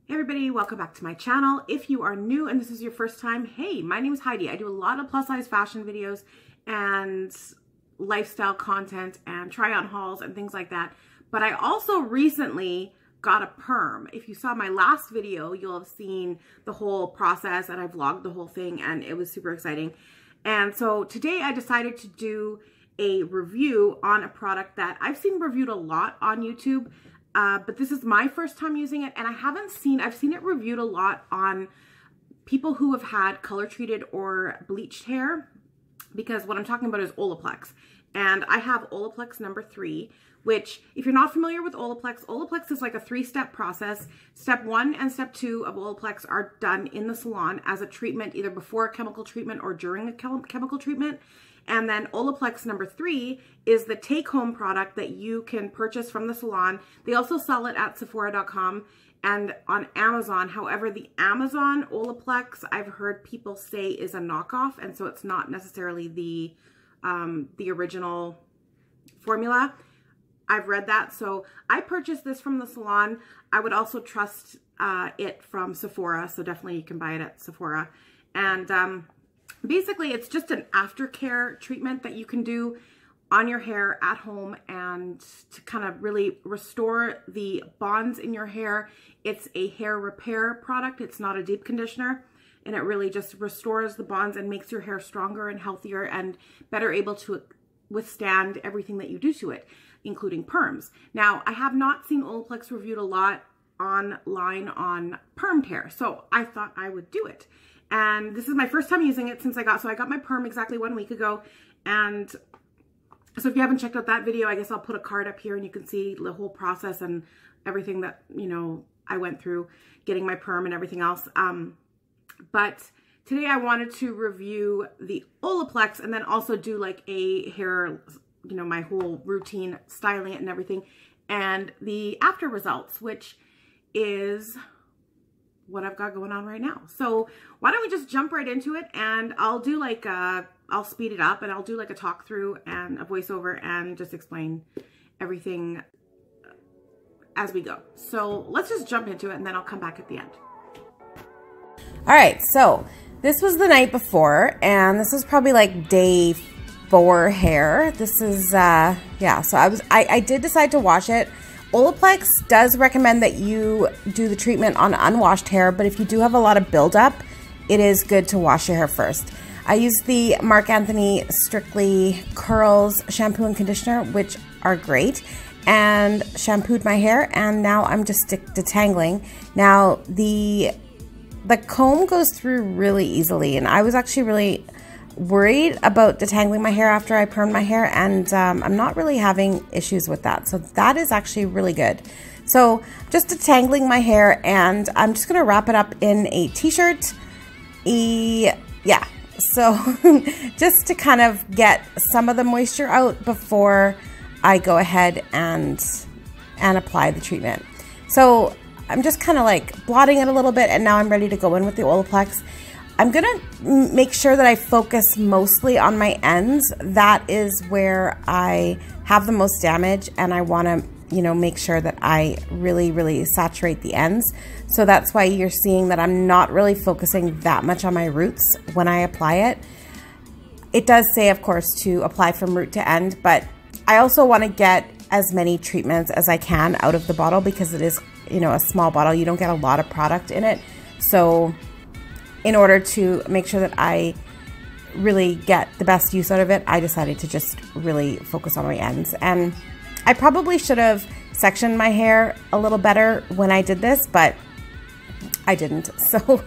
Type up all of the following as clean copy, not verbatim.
Hey everybody, welcome back to my channel. If you are new and this is your first time, hey, my name is Heidi. I do a lot of plus size fashion videos and lifestyle content and try on hauls and things like that. But I also recently got a perm. If you saw my last video, you'll have seen the whole process and I vlogged the whole thing and it was super exciting. And so today I decided to do a review on a product that I've seen reviewed a lot on YouTube. But this is my first time using it, and I've seen it reviewed a lot on people who have had color treated or bleached hair, because what I'm talking about is Olaplex. And I have Olaplex number 3, which if you're not familiar with Olaplex is like a 3-step process. Step 1 and step 2 of Olaplex are done in the salon as a treatment, either before a chemical treatment or during a chemical treatment. And then Olaplex number 3 is the take-home product that you can purchase from the salon. They also sell it at Sephora.com and on Amazon. However, the Amazon Olaplex, I've heard people say, is a knockoff, and so it's not necessarily the original formula. I've read that, so I purchased this from the salon. I would also trust it from Sephora, so definitely you can buy it at Sephora. And basically, it's just an aftercare treatment that you can do on your hair at home and to kind of really restore the bonds in your hair. It's a hair repair product. It's not a deep conditioner, and it really just restores the bonds and makes your hair stronger and healthier and better able to withstand everything that you do to it, including perms. Now, I have not seen Olaplex reviewed a lot online on permed hair, so I thought I would do it. And this is my first time using it since I got my perm exactly 1 week ago. And so if you haven't checked out that video, I guess I'll put a card up here and you can see the whole process and everything that, you know, I went through getting my perm and everything else. But today I wanted to review the Olaplex and then also do like a hair, you know, my whole routine, styling it and everything, and the after results, which is what I've got going on right now. So why don't we just jump right into it, and I'll do like I'll speed it up and I'll do like a talk through and a voiceover and just explain everything as we go. So let's just jump into it and then I'll come back at the end. All right, so this was the night before and this was probably like day 4 hair. This is yeah, so I did decide to wash it. Olaplex does recommend that you do the treatment on unwashed hair, but if you do have a lot of buildup, it is good to wash your hair first. I used the Marc Strictly Curls shampoo and conditioner, which are great, and shampooed my hair, and now I'm just detangling. Now, the comb goes through really easily, and I was actually really worried about detangling my hair after I permed my hair, and I'm not really having issues with that, so that is actually really good. So just detangling my hair, and I'm just gonna wrap it up in a t-shirt. Yeah, so just to kind of get some of the moisture out before I go ahead and apply the treatment. So I'm just kind of like blotting it a little bit, and now I'm ready to go in with the Olaplex. I'm gonna make sure that I focus mostly on my ends. That is where I have the most damage, and I wanna, you know, make sure that I really saturate the ends. So that's why you're seeing that I'm not really focusing that much on my roots when I apply it. It does say, of course, to apply from root to end, but I also wanna get as many treatments as I can out of the bottle because it is, you know, a small bottle. You don't get a lot of product in it. So in order to make sure that I really get the best use out of it, I decided to just really focus on my ends. And I probably should have sectioned my hair a little better when I did this, but I didn't. So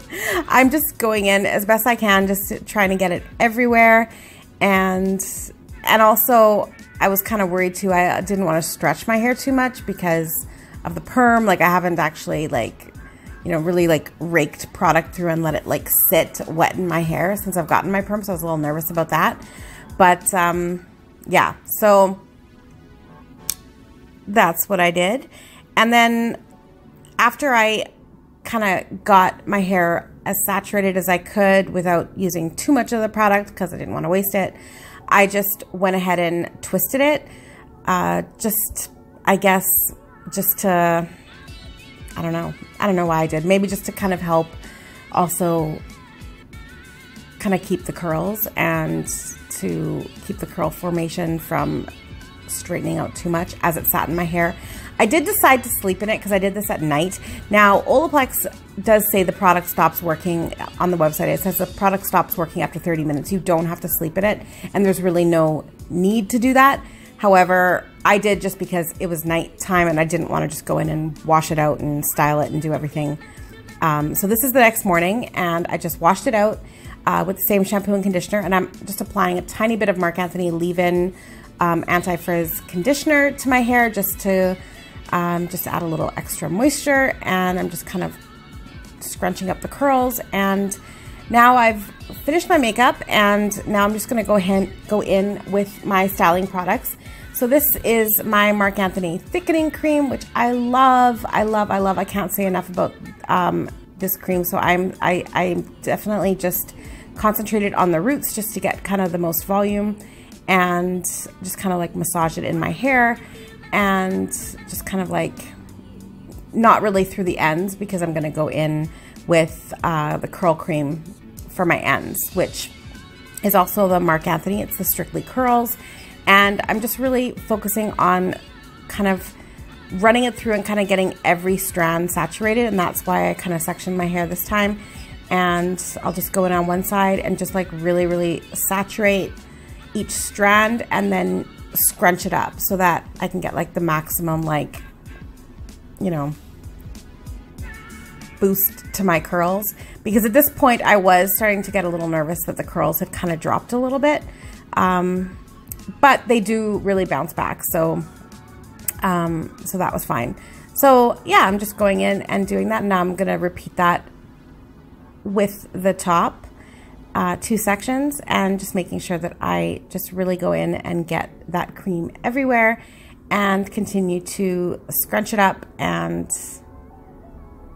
I'm just going in as best I can, just trying to get it everywhere. And also I was kind of worried too. I didn't want to stretch my hair too much because of the perm. Like I haven't actually like, you know, really like raked product through and let it like sit wet in my hair since I've gotten my perm, so I was a little nervous about that. But yeah, so that's what I did. And then after I kind of got my hair as saturated as I could without using too much of the product because I didn't want to waste it, I just went ahead and twisted it, I guess just to I don't know. I don't know why I did. Maybe just to kind of help also kind of keep the curls and to keep the curl formation from straightening out too much as it sat in my hair. I did decide to sleep in it because I did this at night. Now, Olaplex does say the product stops working on the website. It says the product stops working after 30 minutes. You don't have to sleep in it, and there's really no need to do that. However, I did just because it was nighttime and I didn't want to just go in and wash it out and style it and do everything. So this is the next morning, and I just washed it out with the same shampoo and conditioner, and I'm just applying a tiny bit of Marc Anthony leave-in anti-frizz conditioner to my hair just to add a little extra moisture, and I'm just kind of scrunching up the curls. And now I've finished my makeup, and now I'm just going to go in with my styling products. So this is my Marc Anthony Thickening Cream, which I love. I can't say enough about this cream. So I definitely just concentrated on the roots just to get kind of the most volume, and just kind of like massage it in my hair, and just kind of like not really through the ends, because I'm going to go in with the curl cream for my ends, which is also the Marc Anthony. It's the Strictly Curls, and I'm just really focusing on kind of running it through and kind of getting every strand saturated, and that's why I kind of sectioned my hair this time. And I'll just go in on one side and just like really saturate each strand, and then scrunch it up so that I can get like the maximum, like, you know, boost to my curls. Because at this point I was starting to get a little nervous that the curls had kind of dropped a little bit, but they do really bounce back, so so that was fine. So yeah, I'm just going in and doing that, and now I'm gonna repeat that with the top 2 sections, and just making sure that I just really go in and get that cream everywhere, and continue to scrunch it up and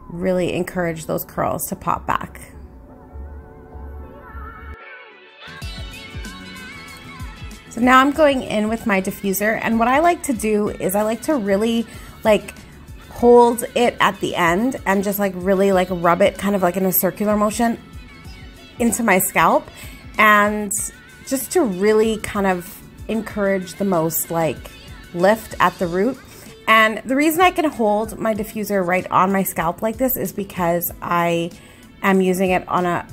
really encourage those curls to pop back. So now I'm going in with my diffuser, and what I like to do is I like to really like hold it at the end and just like really like rub it kind of like in a circular motion into my scalp, and just to really kind of encourage the most like lift at the root. And the reason I can hold my diffuser right on my scalp like this is because I am using it on a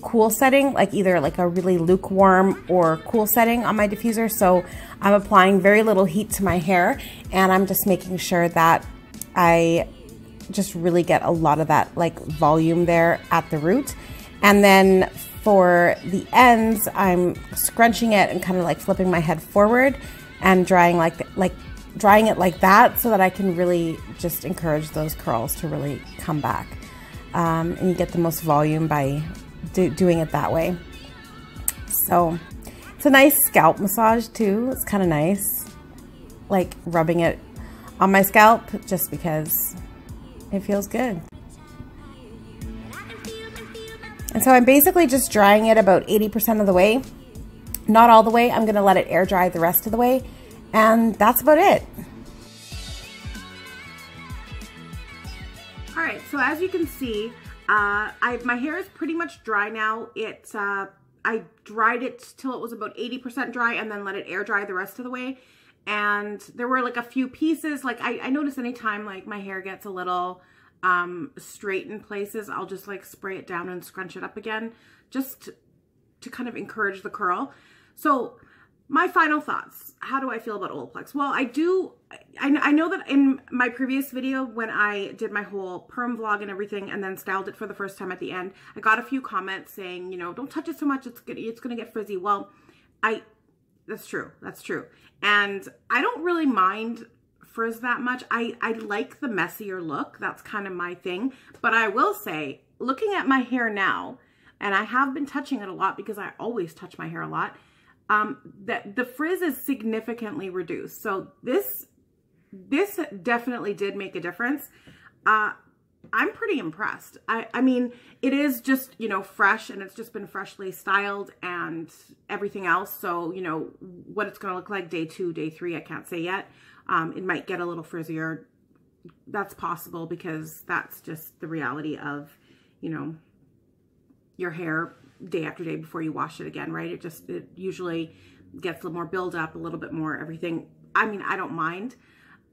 cool setting, like either like a really lukewarm or cool setting on my diffuser. So I'm applying very little heat to my hair, and I'm just making sure that I just really get a lot of that like volume there at the root. And then for the ends, I'm scrunching it and kind of like flipping my head forward and drying drying it like that, so that I can really just encourage those curls to really come back. And you get the most volume by doing it that way. So it's a nice scalp massage too. It's kind of nice, like rubbing it on my scalp just because it feels good. And so I'm basically just drying it about 80% of the way. Not all the way. I'm going to let it air dry the rest of the way. And that's about it. All right, so as you can see, my hair is pretty much dry now. I dried it till it was about 80% dry, and then let it air dry the rest of the way. And there were like a few pieces, like I notice anytime like my hair gets a little straight in places, I'll just like spray it down and scrunch it up again, just to kind of encourage the curl. So my final thoughts, how do I feel about Olaplex? Well, I know that in my previous video, when I did my whole perm vlog and everything, and then styled it for the first time at the end, I got a few comments saying, you know, don't touch it so much, it's gonna get frizzy. Well, that's true. And I don't really mind frizz that much. I like the messier look. That's kind of my thing. But I will say, looking at my hair now, and I have been touching it a lot because I always touch my hair a lot, that the frizz is significantly reduced. So this definitely did make a difference. I'm pretty impressed. I mean, it is just, you know, fresh, and it's just been freshly styled and everything else. So, you know, what it's going to look like day 2, day 3, I can't say yet. It might get a little frizzier that's possible because that's just the reality of, you know, your hair day after day before you wash it again, right? It usually gets a little more buildup, a little bit more everything. I mean, I don't mind.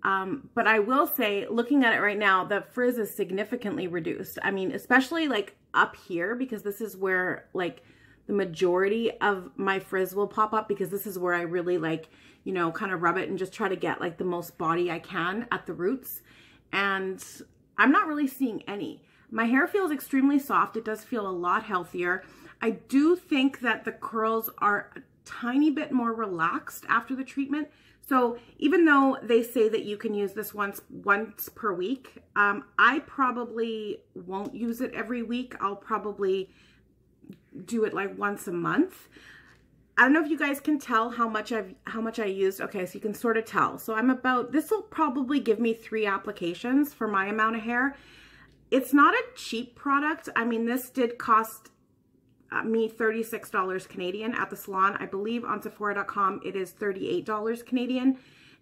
But I will say, looking at it right now, the frizz is significantly reduced. I mean, especially like up here, because this is where like the majority of my frizz will pop up, because this is where I really like, you know, kind of rub it and just try to get like the most body I can at the roots. And I'm not really seeing any. My hair feels extremely soft. It does feel a lot healthier. I do think that the curls are a tiny bit more relaxed after the treatment. So even though they say that you can use this once per week, I probably won't use it every week. I'll probably do it like once a month. I don't know if you guys can tell how much I used. Okay, so you can sort of tell. So this will probably give me 3 applications for my amount of hair. It's not a cheap product. I mean, this did cost me $36 Canadian at the salon. I believe on Sephora.com it is $38 Canadian,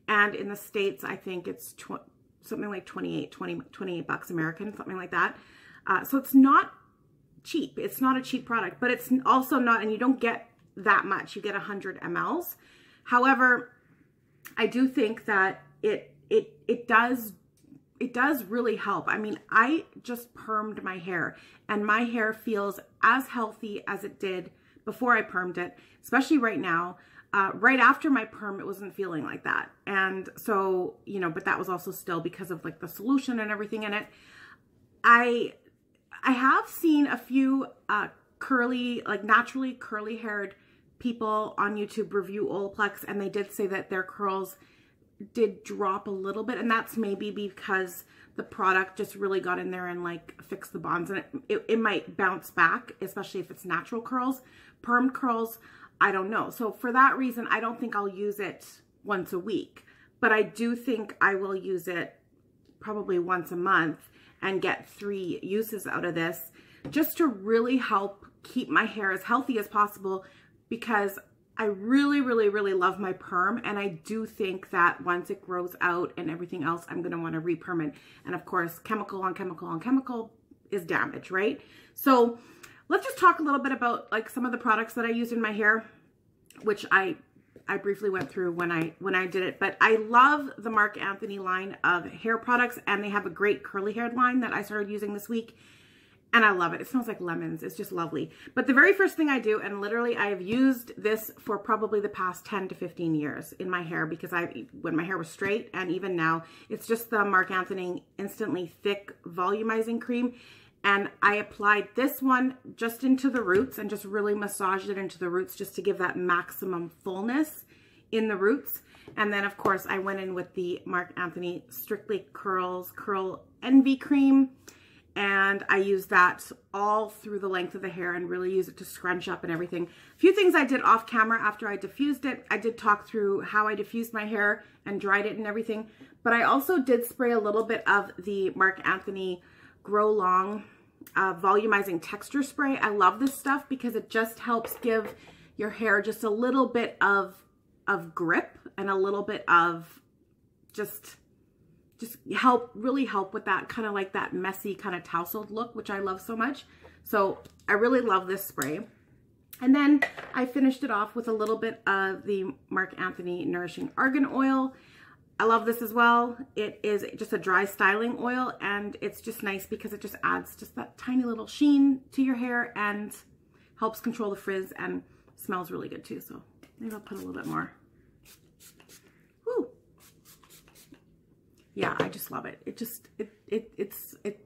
and in the States I think it's something like 28 bucks American, something like that. So it's not cheap. It's not a cheap product, but it's also not, and you don't get that much. You get 100 mLs. However, I do think that it does really help. I mean, I just permed my hair, and my hair feels as healthy as it did before I permed it, especially right now. Right after my perm, it wasn't feeling like that. And so, you know, but that was also still because of like the solution and everything in it. I have seen a few curly, like naturally curly haired people on YouTube review Olaplex, and they did say that their curls did drop a little bit, and that's maybe because the product just really got in there and like fixed the bonds, and it might bounce back, especially if it's natural curls. Permed curls, I don't know. So for that reason, I don't think I'll use it once a week, but I do think I will use it probably once a month and get 3 uses out of this, just to really help keep my hair as healthy as possible, because I really, really, really love my perm, and I do think that once it grows out and everything else, I'm going to want to re-perm it. And of course, chemical on chemical on chemical is damage, right? So let's just talk a little bit about like some of the products that I used in my hair, which I briefly went through when I did it. But I love the Marc Anthony line of hair products, and they have a great curly haired line that I started using this week. And I love it. It smells like lemons. It's just lovely. But the very first thing I do, and literally I have used this for probably the past 10 to 15 years in my hair, because when my hair was straight, and even now, it's just the Marc Anthony Instantly Thick Volumizing Cream. And I applied this one just into the roots and just really massaged it into the roots just to give that maximum fullness in the roots. And then of course I went in with the Marc Anthony Strictly Curls Curl Envy Cream. And I used that all through the length of the hair and really use it to scrunch up and everything. A few things I did off camera after I diffused it. I did talk through how I diffused my hair and dried it and everything. But I also did spray a little bit of the Marc Anthony Grow Long Volumizing Texture Spray. I love this stuff because it just helps give your hair just a little bit of grip and a little bit of just really help with that kind of like that messy kind of tousled look, which I love so much. So I really love this spray. And then I finished it off with a little bit of the Marc Anthony Nourishing Argan Oil. I love this as well. It is just a dry styling oil, and it's just nice because it just adds just that tiny little sheen to your hair and helps control the frizz, and smells really good too. So maybe I'll put a little bit more. Woo. Yeah, I just love it. It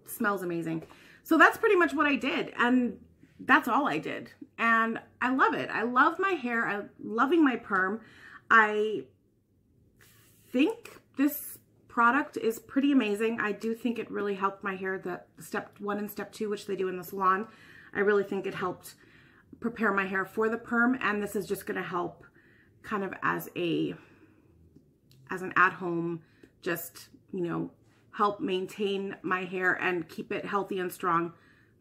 smells amazing. So that's pretty much what I did, and that's all I did. And I love it. I love my hair. I'm loving my perm. I think this product is pretty amazing. I do think it really helped my hair, the step 1 and step 2, which they do in the salon. I really think it helped prepare my hair for the perm, and this is just going to help kind of as an at-home, just, you know, help maintain my hair and keep it healthy and strong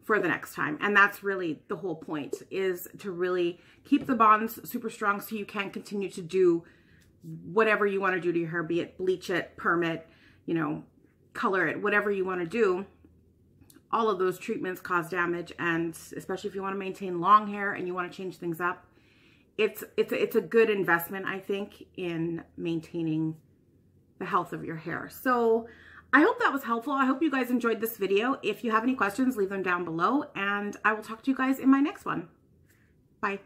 for the next time. And that's really the whole point, is to really keep the bonds super strong so you can continue to do whatever you want to do to your hair, be it bleach it, perm it, you know, color it, whatever you want to do, all of those treatments cause damage. And especially if you want to maintain long hair and you want to change things up, it's a good investment, I think, in maintaining the health of your hair. So I hope that was helpful. I hope you guys enjoyed this video. If you have any questions, leave them down below, and I will talk to you guys in my next one. Bye.